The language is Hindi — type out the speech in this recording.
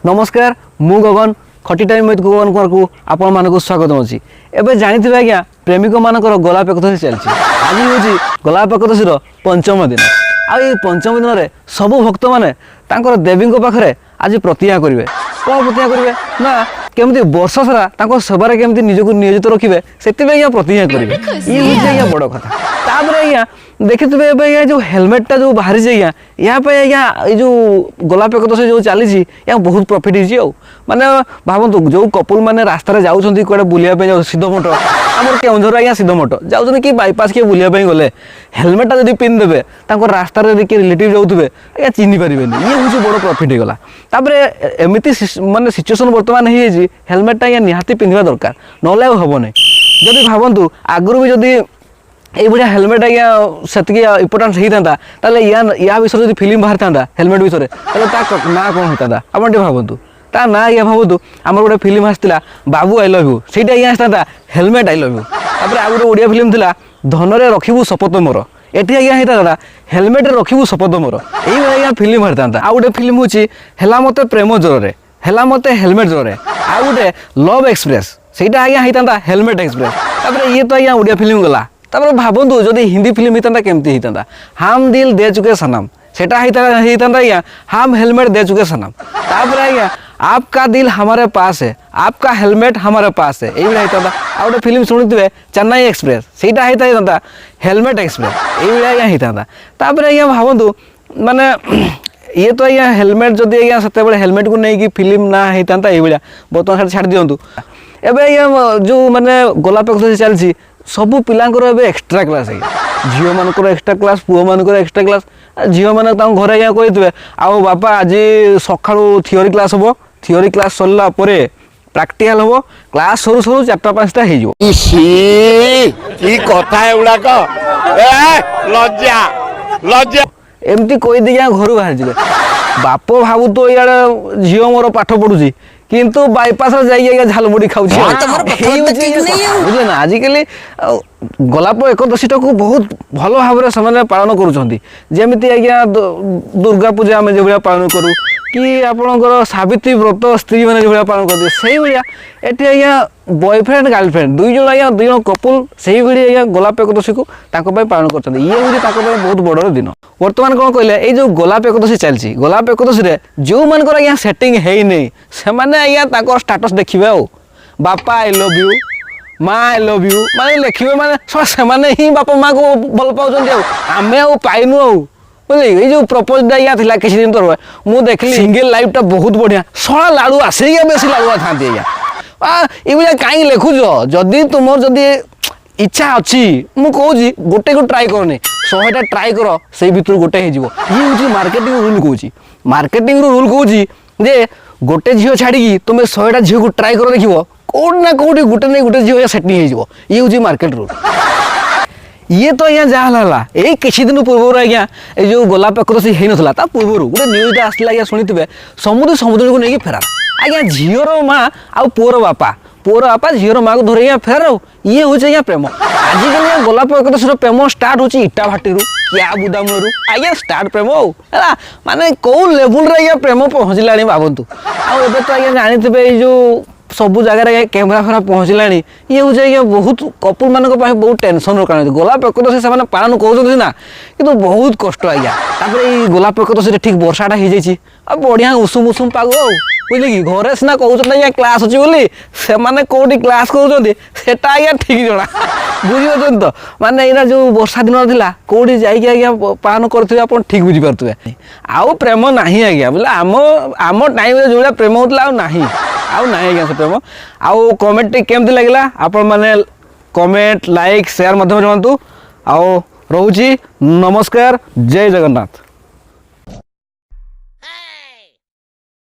नमस्कार मु गगन खटी टाइम विथ गगन कुमार को आपण मानक स्वागत अछि। एबे जानिथिबे आज्ञा प्रेमिक मानकर गोलाप एकादशी चलछि। आज होछि गोलाप एकादशीर पंचम दिन। आ ये पंचम दिन रे सब भक्त माने तांकर देवी पाखरे आज प्रतिज्ञा करिवे। कोन प्रतिज्ञा करिवे ना केमती वर्ष सारा तांको सेवारे केमती निजको नियोजित रखिबे सेतिबे आज्ञा प्रतिज्ञा करिवे। ये होछि आज्ञा बड़ कथा। तापरे आज्ञा देखिथिबे एबे ये जो हेलमेट जो बाहरी जे आज्ञा या पे आज्ञा ए जो गोलाप एकादशी जो चली या बहुत प्रॉफिट हिची आ माने भावंतु जो कपल माने रास्ता रे जाउछंती कोडे बुलिया पे जाउ सिद्ध मठ हमर केउंझर आज्ञा सिद्ध मठ जाउछन कि बाईपास के बुलिया पे गले हेलमेट जदी पिन देबे तांको रास्ता रे के रिलेटिव जाउथबे आज्ञा चिन्हि परिबेनी। ये होछि बड़ प्रॉफिट हेगला। तापरे एमिति माने सिचुएशन वर्तमान हे जी हेलमेट आज्ञा निहाती पिनवा दरकार नले होबो नै। जदी भावंतु आगरु भी जदी ये भाया हेलमेट आज्ञा से इम्पोर्टान्स होता ताले या विषय जो फिल्म बाहर था हेलमेट विषय ना कौन होता आप भावतु ता ना आज्ञा भावतु आम गोटे फिल्म आसाला बाबू आई लव यू से आसाता हेलमेट आई लव यू। तापर आ गए ओडिया फिल्म था धनरे रखिबू शपथ मोर एटी आज्ञा होता हेलमेट रखिबू शपथ मोर यही आज्ञा फिल्म बाहर था। आ गए फिल्म हूँ मत प्रेम जोर है मत हेलमेट जोर आ गए लव एक्सप्रेस से आज्ञा होता हेलमेट एक्सप्रेस। तापर ये तो आज्ञा ओडिया फिल्म गला। तापर भावतु जदि हिंदी फिल्म होता केमती होता हम दिल दे चुके सनम सेटा होता आज्ञा हम हेलमेट दे चुके सनम। तापर आज्ञा आपका दिल हमारे पास है आपका हेलमेट हमारे पास है यही होता। आ गए फिल्म शुणुवे चेन्नई एक्सप्रेस से होता हेलमेट एक्सप्रेस यही आज्ञा होता। तापर आज्ञा भावतु माने ये तो आज्ञा हेलमेट जदि आज्ञा से हेलमेट को लेकिन फिल्म ना होता ये बर्तमान छाड़ दिंतु। एवं आज्ञा जो मैंने गोलाप एकादशी चलती सबू पिलांकर एबे एक्स्ट्रा क्लास है झील मानकर एक्स्ट्रा क्लास पुओ मानकर एक्स्ट्रा क्लास झील मैंने घर आज्ञा कही आओ बापा आज सका थियोरी क्लास हम थियोरी क्लास सरला प्राक्टिकल हम क्लास सरू सरू 4-5टा एमती कही दी घर बाहर जाए बाप भावु तो इे झील मोर पाठ पढ़ुची किंतु बाईपास जाइए झालमुड़ी खाऊँ बुझे ना आजिकल गोलाप एकादशी को बहुत भल भाव से पालन करमती आज्ञा दुर्गा पूजा आम जो पालन करूँ कि आपणकर सावित्री व्रत स्त्री मैंने जो पालन करते से भाया ये आज्ञा बॉयफ्रेंड गर्लफ्रेंड दुई जन आज्ञा दुई जन कपुल से आज्ञा गोलाप एकादशी को पालन कर ये हूँ बहुत बड़ दिन। वर्तमान कौन कहले ये जो गोलाप एकादशी चलती गोलाप एकादशी जो मानकर आज्ञा सेटिंग है नहीं से आज्ञा स्टाटस देखिए आ बापा आई लव यू माँ आई लव यू माने लिखे माने से ही बापा माँ को भल पाँच आम पाइनु आ बुझे जो प्रपोज आज्ञा था किसी दिन तरह मुझे देखली सिंगल लाइफ टा बहुत बढ़िया सड़ा लाड़ू आसे बेस लाड़ुआ था आज्ञा ये कहीं लिखुच जदि तुम जदि इच्छा अच्छी मुझे कौची गोटे को ट्राए करनी 100टा ट्राए कर से भर गोटे हो ये हूँ मार्केटिंग रूल कौची मार्केटिंग रूल कौची जे गोटे झील छाड़ी तुम 100टा झील को ट्राए कर देख कौट ना कौटी गोटे नहीं गोटे झील सेटिंग हो ये हूँ मार्केट रूल। ये तो आज्ञा जहाँ यही किसी दिन पूर्व आज्ञा ये जो गोलाप एकादशी होता ता पूर्व गोटे न्यूज आसला आज्ञा शुणी समुद्र को लेकिन फेरार आज्ञा झीर माँ आ पुअर बापा झीर माँ को धर फेरार ये हूँ आज्ञा प्रेम। आजिकल गोलाप एकादशी प्रेम स्टार्ट होची इटा भाटी क्या बुदामूलू आज्ञा स्टार्ट प्रेम है माने कौ लेवल आज्ञा प्रेम पहुँचला भावतु आउ तो आज्ञा जानी जो सबू जगह कैमेरा फेरा पहुँचला ये हूँ आज्ञा बहुत कपुल मान बहुत टेंशन कारण गोलाप एकादशी से पालन कर ना कि बहुत कष्ट आज्ञा। तापर ये गोलाप एकादशी ठीक वर्षाटा हो जाए बढ़िया उषुम उषुम पाग बुझे कि घरे सीना कहते आज्ञा क्लास अच्छी बोली से कौटी क्लास करटा आज्ञा ठीक जना बुझे तो माने यहाँ जो वर्षा दिन था कौटी जाइए पालन करेंगे आप ठीक बुझीपारे आउ प्रेम ना आज्ञा बोले आम टाइम जो प्रेम होता आउ ना आज्ञा से प्रेम आउ कमेंट केमती लगे आपण मैंने कमेंट लाइक शेयर जनातु आउ रोची नमस्कार जय जगन्नाथ।